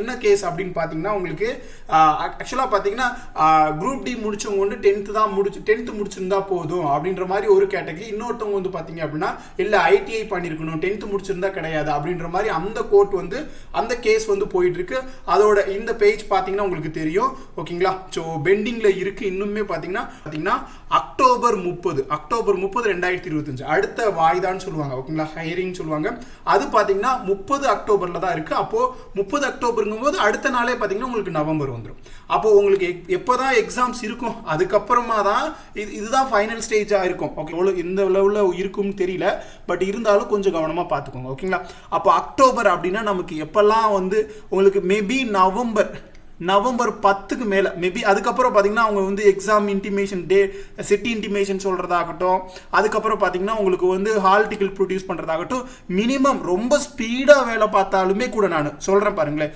என்ன கேஸ் அப்படின்னு பார்த்தீங்கன்னா உங்களுக்கு ஆக்சுவலாக பார்த்தீங்கன்னா குரூப் டி முடிச்சவங்க வந்து 10th முடிச்சிருந்தா போதும் அப்படின்ற மாதிரி ஒரு கேட்டகரி. இன்னொருத்தவங்க வந்து பார்த்தீங்க அப்படின்னா இல்லை ஐடிஐ பண்ணியிருக்கணும் 10th முடிச்சிருந்தா கிடையாது அப்படின்ற மாதிரி அந்த கோர்ட் வந்து அந்த கேஸ் வந்து போயிட்டு இருக்கு. அதோட இந்த பேஜ் பார்த்தீங்கன்னா உங்களுக்கு தெரியும். ஓகேங்களா? ஸோ பெண்டிங்கில் இருக்கு. இன்னுமே பார்த்தீங்கன்னா அக்டோபர் 30 2025 அடுத்த வாய்தான்னு சொல்லுவாங்க. ஓகேங்களா? ஹையரிங் சொல்லுவாங்க. அது பார்த்தீங்கன்னா 30 அக்டோபரில் தான் இருக்கு. அப்போ 30 அக்டோபருங்கும் போது அடுத்த நாளே பார்த்தீங்கன்னா உங்களுக்கு நவம்பர் வந்துடும். அப்போ உங்களுக்கு எப்போதான் எக்ஸாம்ஸ் இருக்கும் அதுக்கப்புறமா தான் இதுதான் ஃபைனல் ஸ்டேஜாக இருக்கும். ஓகே, இந்த லெவலில் இருக்கும்னு தெரியல, பட் இருந்தாலும் கொஞ்சம் கவனமாக பார்த்துக்கோங்க. ஓகேங்களா? அப்போ அக்டோபர் அப்படின்னா நமக்கு எப்பெல்லாம் வந்து உங்களுக்கு மேபி நவம்பர் 10க்கு மேலே மேபி அதுக்கப்புறம் பார்த்தீங்கன்னா அவங்க வந்து எக்ஸாம் இன்டிமேஷன் செட் இன்டிமேஷன் சொல்கிறதாகட்டும், அதுக்கப்புறம் பார்த்தீங்கன்னா உங்களுக்கு வந்து ஹால் டிக்கெட் ப்ரொடியூஸ் பண்ணுறதாகட்டும், மினிமம் ரொம்ப ஸ்பீடாக வேலை பார்த்தாலுமே கூட நான் சொல்கிறேன் பாருங்களேன்.